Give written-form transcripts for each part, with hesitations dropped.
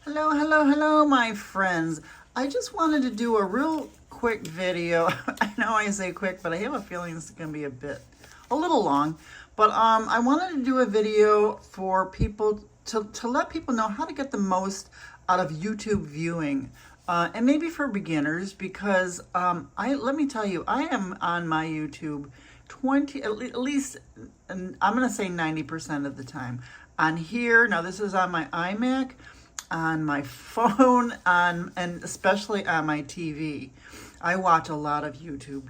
Hello, hello, hello, my friends. I just wanted to do a real quick video. I know I say quick, but I have a feeling it's going to be a little long. But I wanted to do a video for people to let people know how to get the most out of YouTube viewing. And maybe for beginners, because let me tell you, I am on my YouTube at least, and I'm going to say 90% of the time. On here, now this is on my iMac, on my phone, and especially on my TV. I watch a lot of YouTube,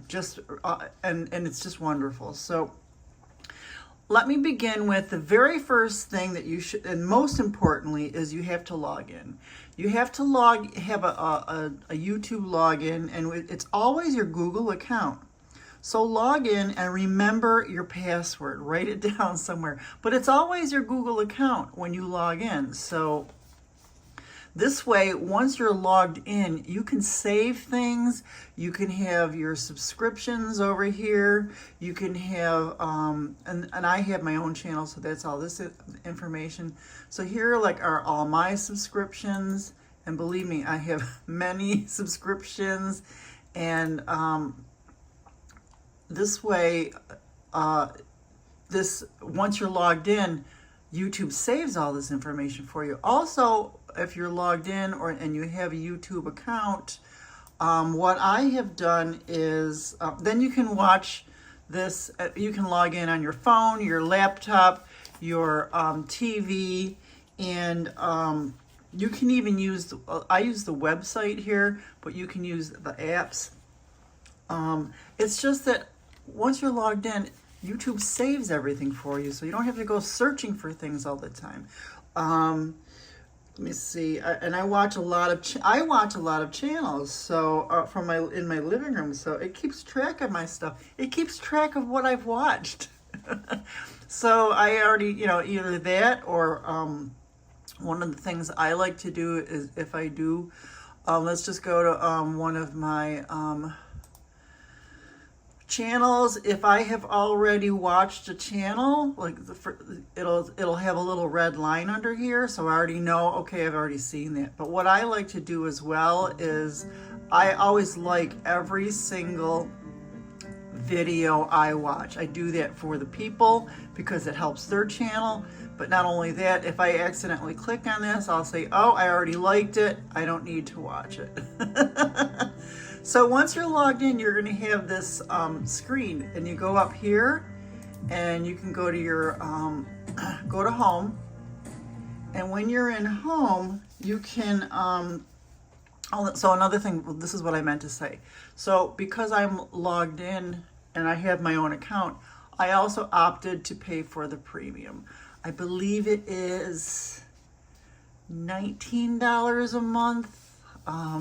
and it's just wonderful. So let me begin with the very first thing that you should, and most importantly, is you have to log in. You have to have a YouTube login, and it's always your Google account. So log in and remember your password. Write it down somewhere. But it's always your Google account when you log in. So this way, once you're logged in, you can save things. You can have your subscriptions over here. You can have, and I have my own channel, so that's all this information. So here are all my subscriptions. And believe me, I have many subscriptions. And this way, once you're logged in, YouTube saves all this information for you. Also, if you're logged in and you have a YouTube account, what I have done is then you can watch this. You can log in on your phone, your laptop, your TV, and you can even use. I use the website here, but you can use the apps. It's just that once you're logged in, YouTube saves everything for you, so you don't have to go searching for things all the time. Let me see, and I watch a lot of channels. So in my living room, so it keeps track of my stuff. It keeps track of what I've watched. So I already, either that or one of the things I like to do is if I do, let's just go to one of my channels. If I have already watched a channel, it'll have a little red line under here, so I already know, okay, I've already seen that. But what I like to do as well is I always like every single video I watch. I do that for the people because it helps their channel. But not only that, if I accidentally click on this, I'll say, oh, I already liked it, I don't need to watch it. So once you're logged in, you're going to have this screen, and you go up here, and you can go to your go to home. And when you're in home, you can. So another thing, this is what I meant to say. So because I'm logged in and I have my own account, I also opted to pay for the premium. I believe it is $19 a month,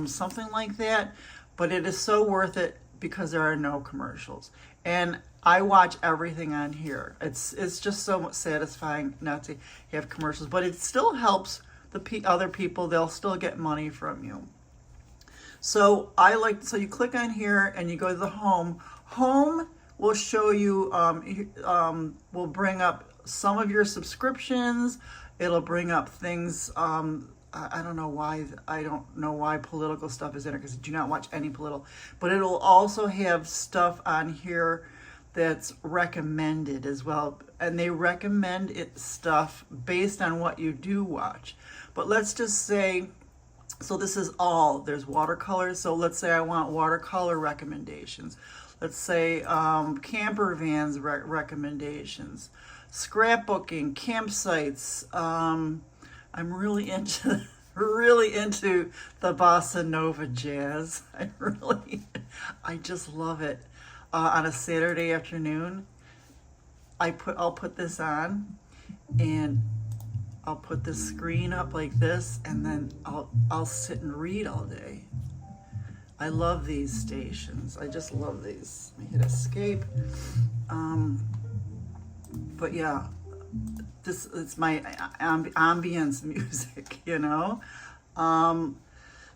something like that. But it is so worth it because there are no commercials. And I watch everything on here. It's just so satisfying not to have commercials. But it still helps the other people. They'll still get money from you. So so you click on here and you go to the home. Home will show you, will bring up some of your subscriptions. It'll bring up things, I don't know why political stuff is in it, because I do not watch any political, but it'll also have stuff on here that's recommended as well, and they recommend stuff based on what you do watch. But let's just say, so this is there's watercolors, so let's say I want watercolor recommendations. Let's say camper vans recommendations, scrapbooking, campsites. I'm really into the bossa nova jazz. I just love it. On a Saturday afternoon, I'll put this on, and I'll put the screen up like this, and then I'll sit and read all day. I love these stations. I just love these. Let me hit escape. But yeah. It's my ambience music,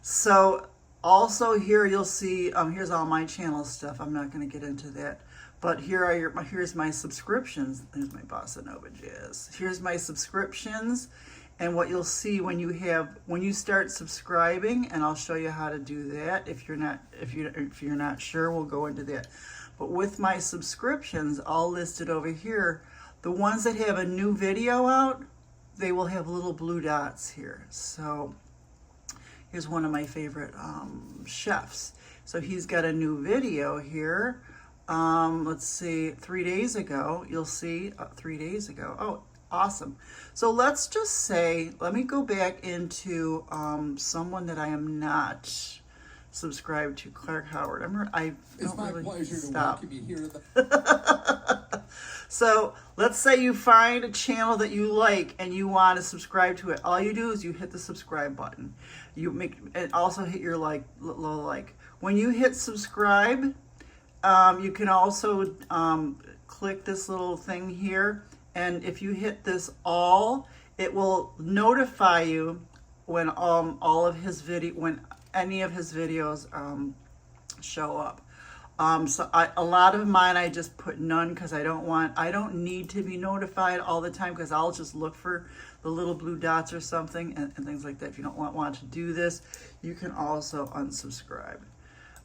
So also here you'll see, here's all my channel stuff. I'm not going to get into that. But here's my subscriptions. There's my bossa nova jazz. Here's my subscriptions. And what you'll see when you start subscribing, and I'll show you how to do that. If you're not sure, we'll go into that. But with my subscriptions all listed over here, the ones that have a new video out, they will have little blue dots here. So here's one of my favorite chefs. So he's got a new video here. Let's see, 3 days ago. You'll see 3 days ago. Oh, awesome. So let's just say, let me go back into someone that I am not subscribed to, Clark Howard. I don't really pleasure stop. to welcome you here. So let's say you find a channel that you like and you want to subscribe to it. All you do is you hit the subscribe button. You make, and also hit your little like. When you hit subscribe, you can also click this little thing here. And if you hit this all, it will notify you when when any of his videos show up. So a lot of mine I just put none because I don't need to be notified all the time, because I'll just look for the little blue dots or something and things like that. If you don't want to do this, you can also unsubscribe.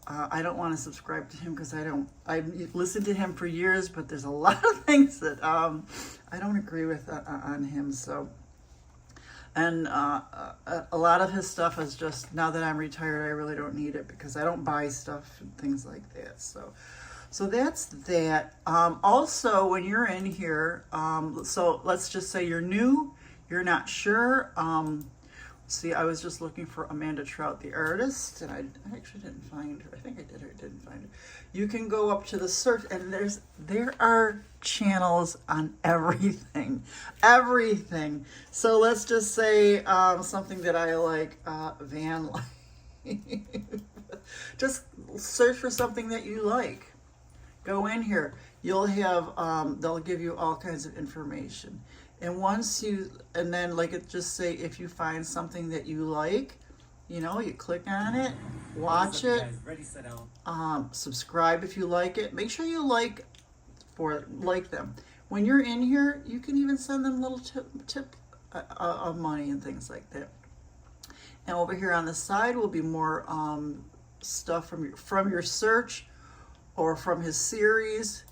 I don't want to subscribe to him because I've listened to him for years, but there's a lot of things that I don't agree with on him. So, and a lot of his stuff is just, now that I'm retired, I really don't need it because I don't buy stuff and things like that. So that's that. Also, when you're in here, so let's just say you're new, you're not sure. See, I was just looking for Amanda Trout, the artist, and I actually didn't find her. I think I did or didn't find her. You can go up to the search, and there are channels on everything. So let's just say something that I like, van life. Just search for something that you like. Go in here. You'll have, they'll give you all kinds of information. And and then like it just say, if you find something that you like, you click on it, watch it, subscribe if you like it. Make sure you like them. When you're in here, you can even send them little tip of money and things like that. And over here on the side will be more stuff from your search or from his series.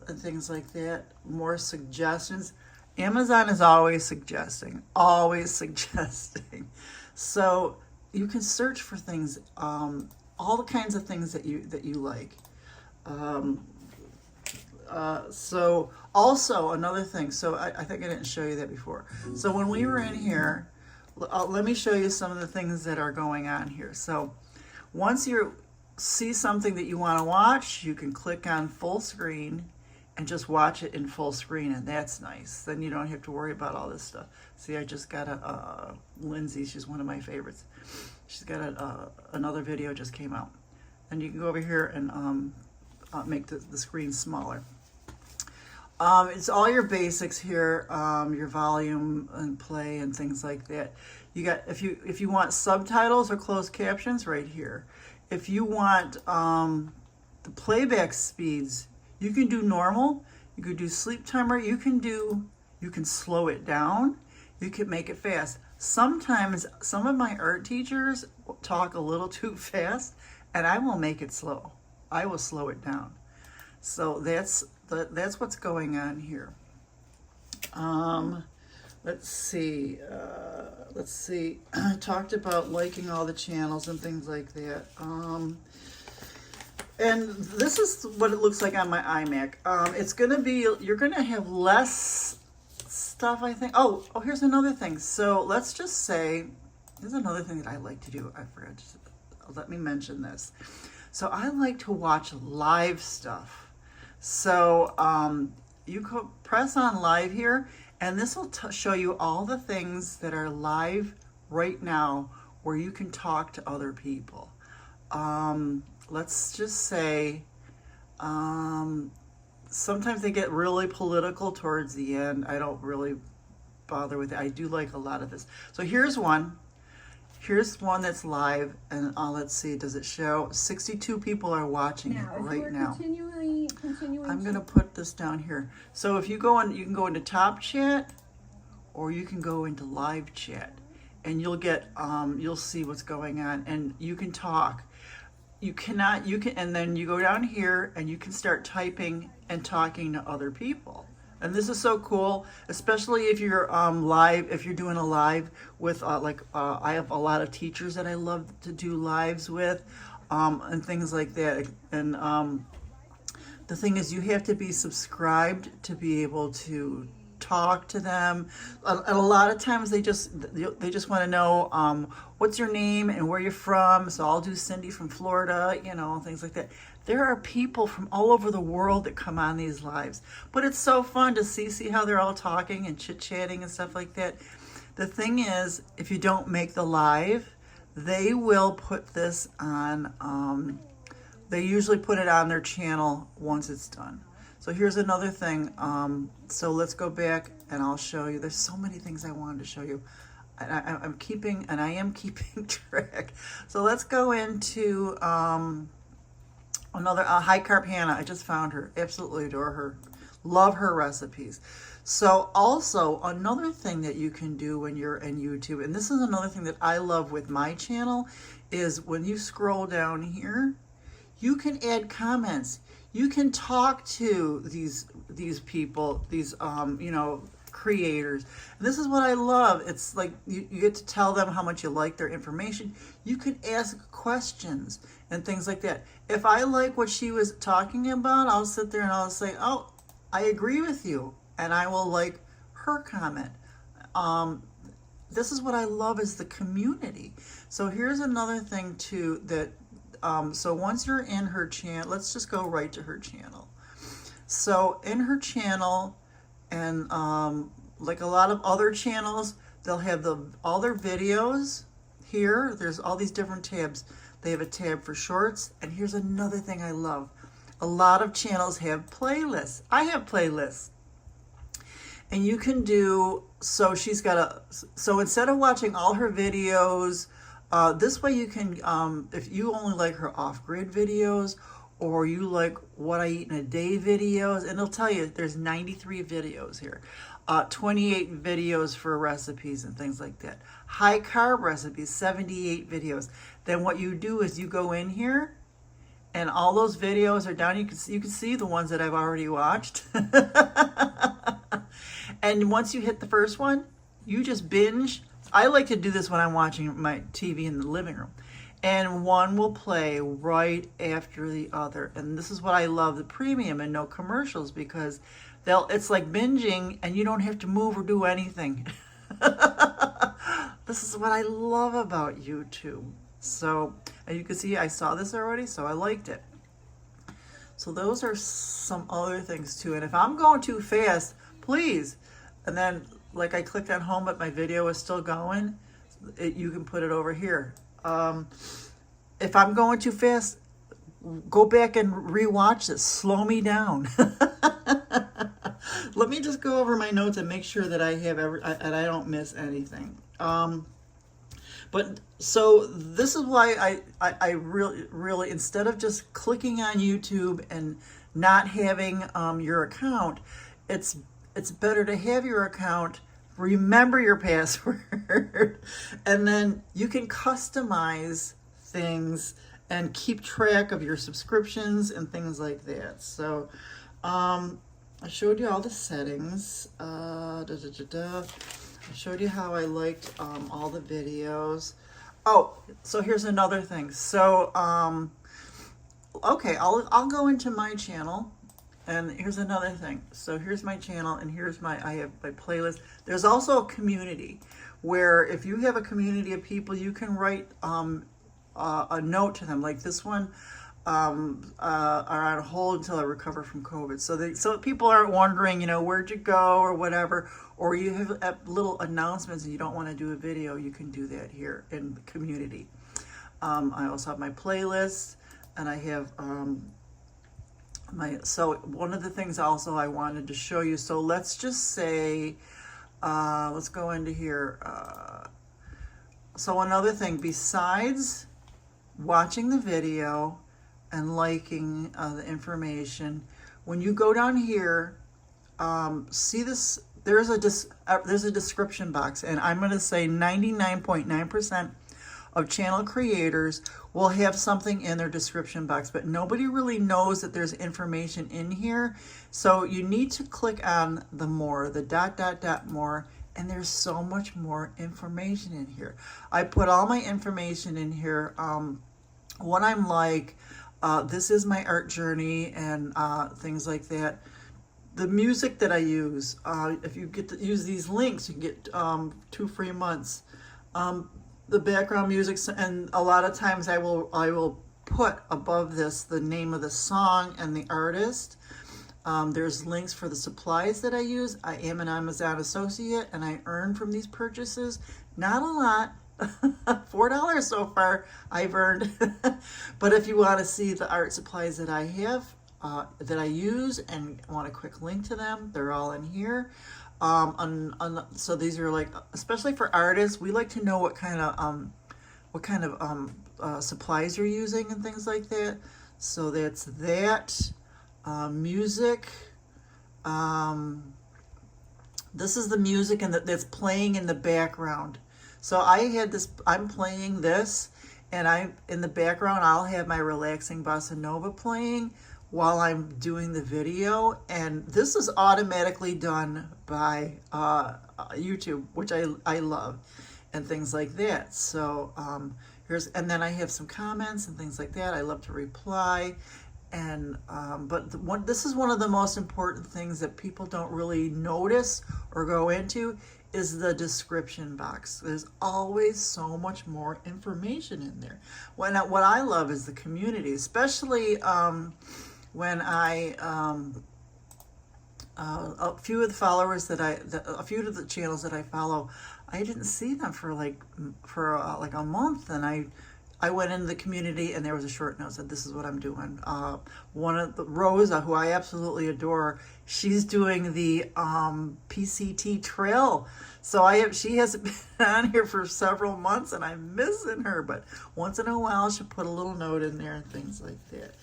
And things like that, more suggestions. Amazon is always suggesting. So you can search for things, all the kinds of things that you like. So also another thing, so I think I didn't show you that before. So when we were in here, let me show you some of the things that are going on here. So once you see something that you want to watch, you can click on full screen and just watch it in full screen, and that's nice. Then you don't have to worry about all this stuff. See, I just got Lindsay, she's one of my favorites. She's got another video just came out. And you can go over here and make the screen smaller. It's all your basics here, your volume and play and things like that. You got, if you want subtitles or closed captions, right here. If you want the playback speeds, you can do normal, you could do sleep timer, you can slow it down, you can make it fast. Sometimes some of my art teachers talk a little too fast, and I will make it slow. I will slow it down. So that's what's going on here. Let's see. I talked about liking all the channels and things like that. And this is what it looks like on my iMac. It's going to be, you're going to have less stuff, I think. Oh, here's another thing. So let's just say, there's another thing that I like to do. I forgot to, let me mention this. So I like to watch live stuff. So you could press on live here, and this will show you all the things that are live right now where you can talk to other people. Let's just say, sometimes they get really political towards the end. I don't really bother with it. I do like a lot of this. So here's one. Here's one that's live, and let's see, does it show? 62 people are watching it right now. I'm going to put this down here. So if you go on, you can go into Top Chat, or you can go into live chat, and you'll get you'll see what's going on, and you can talk. You can, and then you go down here and you can start typing and talking to other people. And this is so cool, especially if you're live, if you're doing a live with I have a lot of teachers that I love to do lives with, and things like that. And the thing is, you have to be subscribed to be able to talk to them. And a lot of times they just want to know what's your name and where you're from. So I'll do Cindy from Florida, you know, things like that. There are people from all over the world that come on these lives, but it's so fun to see how they're all talking and chit-chatting and stuff like that. The thing is, if you don't make the live, they will put this on, they usually put it on their channel once it's done. So here's another thing. So let's go back and I'll show you. There's so many things I wanted to show you. I am keeping track. So let's go into another High Carb Hannah. I just found her. Absolutely adore her. Love her recipes. So also another thing that you can do when you're in YouTube, and this is another thing that I love with my channel, is when you scroll down here, you can add comments. You can talk to these people, these you know, creators. And this is what I love. It's like you get to tell them how much you like their information. You can ask questions and things like that. If I like what she was talking about, I'll sit there and I'll say, oh, I agree with you, and I will like her comment. This is what I love, is the community. So here's another thing too, that so once you're in her channel, let's just go right to her channel. So in her channel, and like a lot of other channels, they'll have all their videos here. There's all these different tabs. They have a tab for shorts, and here's another thing I love. A lot of channels have playlists. I have playlists. And you can do, so she's got so instead of watching all her videos, this way you can, if you only like her off-grid videos, or you like what I eat in a day videos, and it'll tell you there's 93 videos here, 28 videos for recipes and things like that. High carb recipes, 78 videos. Then what you do is you go in here, and all those videos are down. You can see the ones that I've already watched. And once you hit the first one, you just binge. I like to do this when I'm watching my TV in the living room, and one will play right after the other. And this is what I love, the premium and no commercials, because it's like binging and you don't have to move or do anything. This is what I love about YouTube. So, and you can see I saw this already, so I liked it. So those are some other things too. And if I'm going too fast, please, and then like I clicked on home but my video is still going, you can put it over here. If I'm going too fast, go back and rewatch this. Slow me down. Let me just go over my notes and make sure that I have and I don't miss anything. But so this is why I really, instead of just clicking on YouTube and not having your account, it's better to have your account, remember your password, and then you can customize things and keep track of your subscriptions and things like that. So I showed you all the settings. I showed you how I liked all the videos. Oh, so here's another thing. So, okay, I'll go into my channel, and here's another thing. So here's my channel, and here's I have my playlist. There's also a community where if you have a community of people, you can write a note to them, like this one. Are on hold until I recover from COVID. So people aren't wondering, you know, where'd you go or whatever, or you have little announcements and you don't want to do a video, you can do that here in the community. I also have my playlist, and I have so one of the things also I wanted to show you, so let's just say, let's go into here. So another thing, besides watching the video and liking the information, when you go down here, see this there's a description box, and I'm going to say 99.9% of channel creators will have something in their description box, but nobody really knows that there's information in here. So you need to click on the more, the dot dot dot more, and there's so much more information in here. I put all my information in here, what I'm like, this is my art journey, and things like that. The music that I use, if you get to use these links, you can get 2 free months. The background music, and a lot of times I will put above this the name of the song and the artist. There's links for the supplies that I use. I am an Amazon associate, and I earn from these purchases. Not a lot. $4 so far I've earned. But if you want to see the art supplies that I have, that I use, and want a quick link to them, they're all in here. So these are like, especially for artists, we like to know what kind of supplies you're using and things like that. So that's that. Music. This is the music and that's playing in the background. So I'm playing this, and in the background I'll have my relaxing bossa nova playing while I'm doing the video, and this is automatically done by YouTube, which I love, and things like that. So and then I have some comments and things like that. I love to reply, and this is one of the most important things that people don't really notice or go into is the description box. There's always so much more information in there. What I love is the community, especially when a few of the followers a few of the channels that I follow, I didn't see them for like a month, and I went into the community, and there was a short note that said, "This is what I'm doing." One of the Rosa, who I absolutely adore, she's doing the PCT trail. So she hasn't been on here for several months, and I'm missing her. But once in a while, she'll put a little note in there and things like that.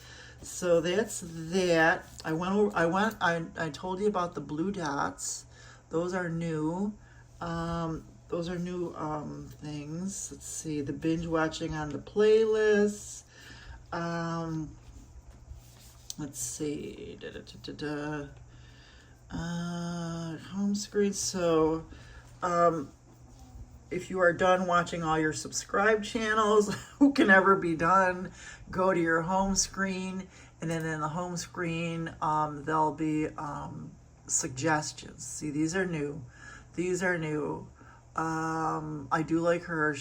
So that's that. I told you about the blue dots. Those are new. Those are new things. Let's see, the binge watching on the playlist. Let's see. Home screen. So, if you are done watching all your subscribed channels, who can ever be done, go to your home screen, and then in the home screen, there'll be suggestions. See, these are new. These are new. I do like her.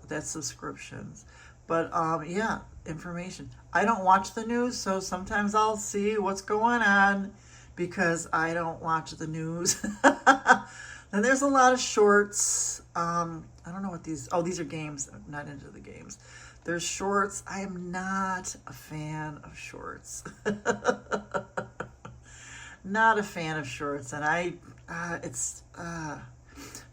That's subscriptions. But yeah, information. I don't watch the news, so sometimes I'll see what's going on because I don't watch the news. And there's a lot of shorts. I don't know what these are games. I'm not into the games. There's shorts. I am not a fan of shorts. Not a fan of shorts, and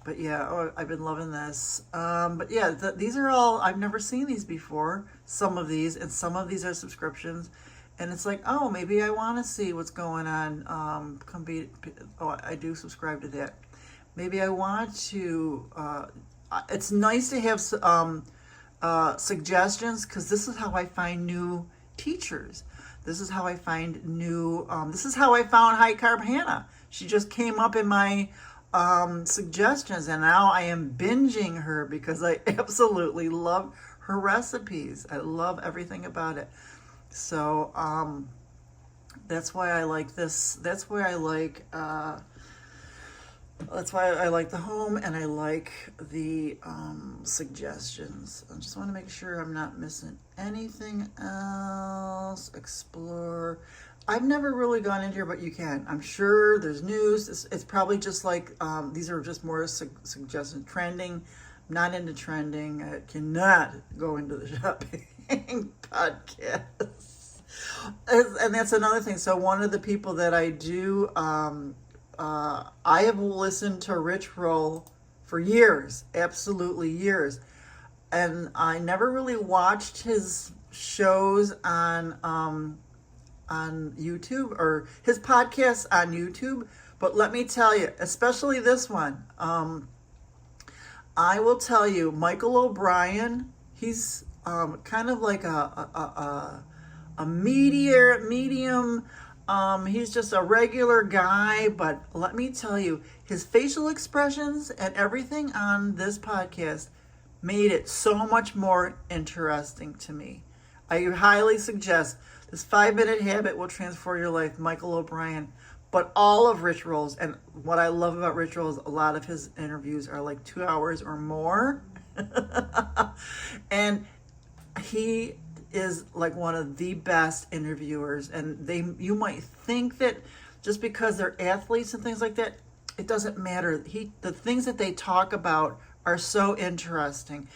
but yeah, I've been loving this. But yeah, these are all, I've never seen these before, some of these, and some of these are subscriptions. And it's like, oh, maybe I want to see what's going on. I do subscribe to that. Maybe I want to, it's nice to have suggestions, because this is how I find new teachers. This is how I find new, this is how I found High Carb Hannah. She just came up in my suggestions, and now I am binging her because I absolutely love her recipes. I love everything about it. So that's why I like this. That's why I like the home, and I like the suggestions. I just want to make sure I'm not missing anything else. Explore. I've never really gone in here, but you can. I'm sure there's news. It's probably just like, these are just more suggestions. Trending. I'm not into trending. I cannot go into the shopping podcast. And that's another thing. So one of the people that I do, I have listened to Rich Roll for years, absolutely years. And I never really watched his shows on YouTube, or his podcasts on YouTube, But let me tell you, especially this one, I will tell you, Michael O'Brien, he's kind of like a medium. He's just a regular guy, but let me tell you, his facial expressions and everything on this podcast made it so much more interesting to me. I highly suggest this 5-minute habit will transform your life, Michael O'Brien. But all of Rich Roll's, and what I love about Rich Roll's, a lot of his interviews are like 2 hours or more. And he is like one of the best interviewers. And you might think that just because they're athletes and things like that, it doesn't matter. The things that they talk about are so interesting.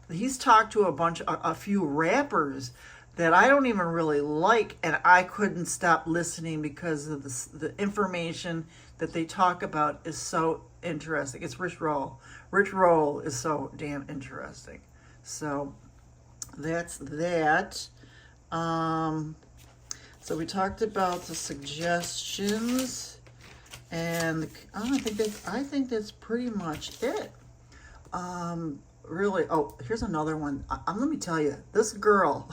He's talked to a few rappers that I don't even really like, and I couldn't stop listening because of the information that they talk about is so interesting. It's Rich Roll. Rich Roll is so damn interesting. So that's that. So we talked about the suggestions, and I think that's pretty much it. Really, oh, here's another one. Let me tell you, this girl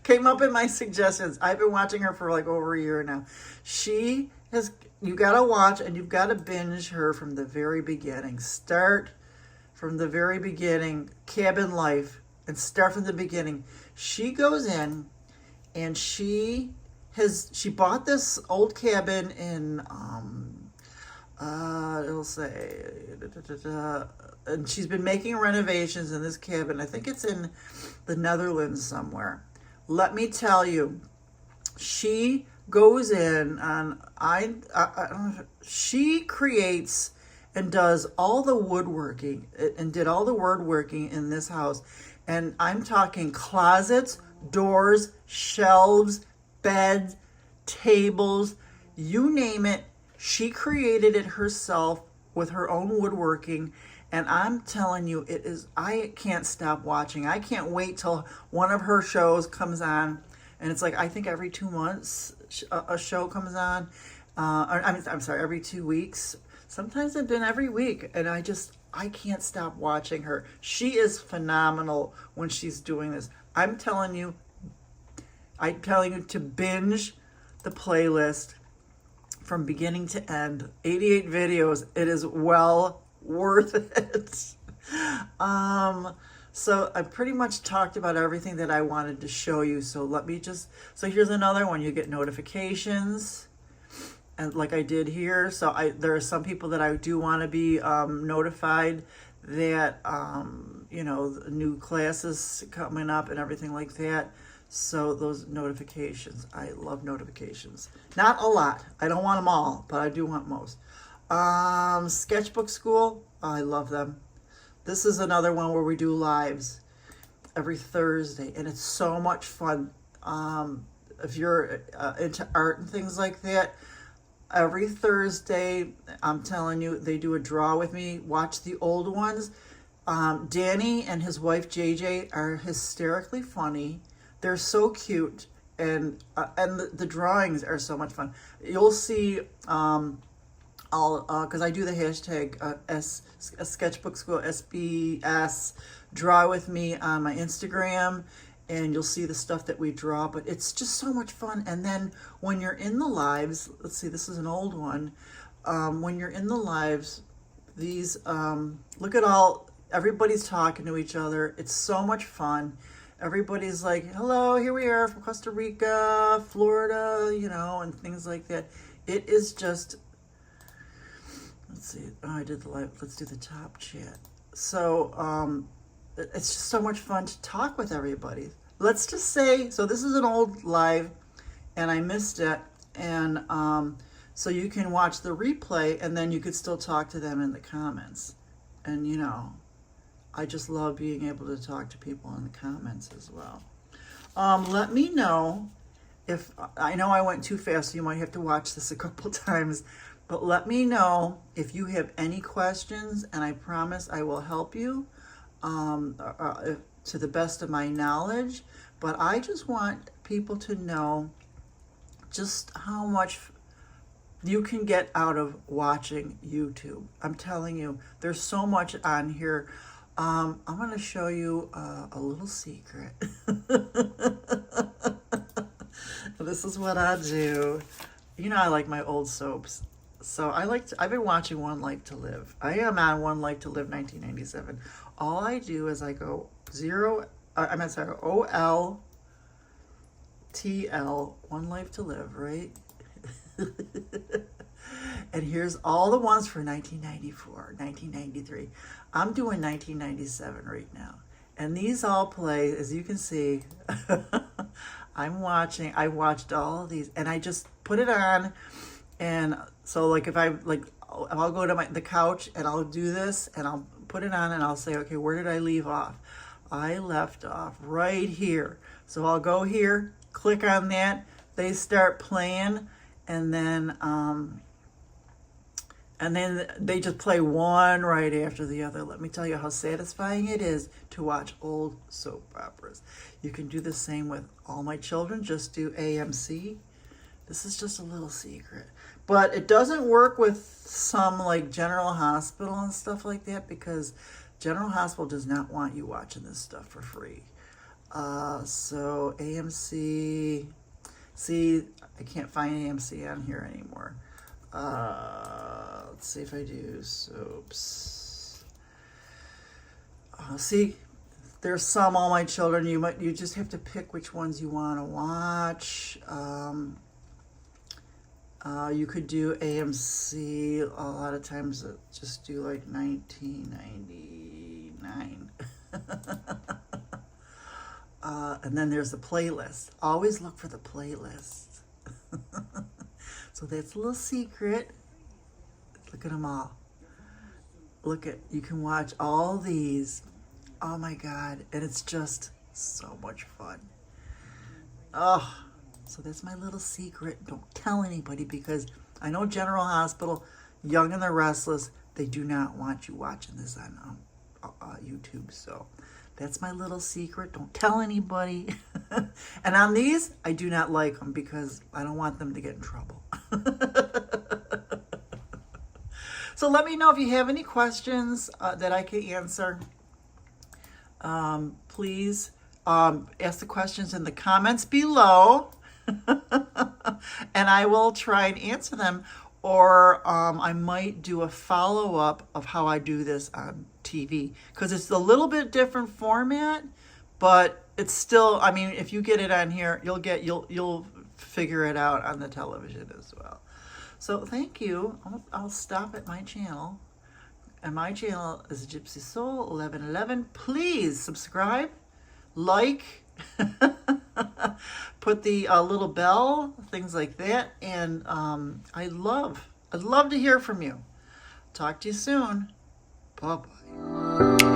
came up in my suggestions. I've been watching her for like over a year now. You gotta watch and you've gotta binge her from the very beginning. Start from the very beginning, cabin life, and start from the beginning. She goes in and she bought this old cabin in, it'll say, and she's been making renovations in this cabin. I think it's in the Netherlands somewhere. Let me tell you, she goes in and she creates and does all the woodworking and did all the woodworking in this house. And I'm talking closets, doors, shelves, beds, tables, you name it. She created it herself with her own woodworking. And I'm telling you, I can't stop watching. I can't wait till one of her shows comes on. And it's like, I think every 2 months a show comes on. I'm sorry, every 2 weeks. Sometimes it's been every week. And I can't stop watching her. She is phenomenal when she's doing this. I'm telling you to binge the playlist from beginning to end. 88 videos. It is well worth it. So I pretty much talked about everything that I wanted to show you. So here's another one. You get notifications, and like I did here. So there are some people that I do want to be notified that new classes coming up and everything like that. So those notifications, I love notifications. Not a lot. I don't want them all, but I do want most. Sketchbook School, I love them. This is another one where we do lives every Thursday, and it's so much fun. If you're into art and things like that, every Thursday, I'm telling you, they do a draw with me. Watch the old ones. Danny and his wife JJ are hysterically funny. They're so cute, and the drawings are so much fun. You'll see, because I do the hashtag Sketchbook School SBS draw with me on my Instagram, and you'll see the stuff that we draw. But it's just so much fun. And then when you're in the lives, let's see, this is an old one. When you're in the lives, these look at everybody's talking to each other. It's so much fun. Everybody's like, hello, here we are from Costa Rica, Florida, and things like that. It is just, let's see, I did the live, let's do the top chat. So it's just so much fun to talk with everybody. Let's just say, so this is an old live, and I missed it, and so you can watch the replay, and then you could still talk to them in the comments. And I just love being able to talk to people in the comments as well. Let me know if, I know I went too fast, so you might have to watch this a couple times, but let me know if you have any questions, and I promise I will help you to the best of my knowledge. But I just want people to know just how much you can get out of watching YouTube. I'm telling you, there's so much on here. I'm going to show you a little secret. This is what I do. You know, I like my old soaps. So I've been watching One Life to Live. I am on One Life to Live 1997. All I do is I go OLTL, One Life to Live, right? And here's all the ones for 1994, 1993. I'm doing 1997 right now. And these all play, as you can see. I watched all of these, and I just put it on. And so like if I'll go to the couch and I'll do this and I'll put it on and I'll say, okay, where did I leave off? I left off right here. So I'll go here, click on that, they start playing, and then they just play one right after the other. Let me tell you how satisfying it is to watch old soap operas. You can do the same with All My Children. Just do AMC. This is just a little secret. But it doesn't work with some like General Hospital and stuff like that, because General Hospital does not want you watching this stuff for free. So AMC, see, I can't find AMC on here anymore. Let's see if I do soaps. See, there's some All My Children. You just have to pick which ones you want to watch. You could do AMC. A lot of times just do like 1999. And then there's the playlist. Always look for the playlist. So that's a little secret. Look at them all. You can watch all these. Oh my God. And it's just so much fun. Oh, so that's my little secret. Don't tell anybody, because I know General Hospital, Young and the Restless, they do not want you watching this on YouTube. So that's my little secret. Don't tell anybody. And on these, I do not like them because I don't want them to get in trouble. So let me know if you have any questions that I can answer. Please ask the questions in the comments below. And I will try and answer them. Or I might do a follow-up of how I do this on TV, because it's a little bit different format, but it's still, I mean, if you get it on here, you'll figure it out on the television as well. So thank you. I'll stop at my channel, and my channel is Gypsy Soul 1111. Please subscribe, like, put the little bell, things like that, and I'd love to hear from you. Talk to you soon. Bye-bye.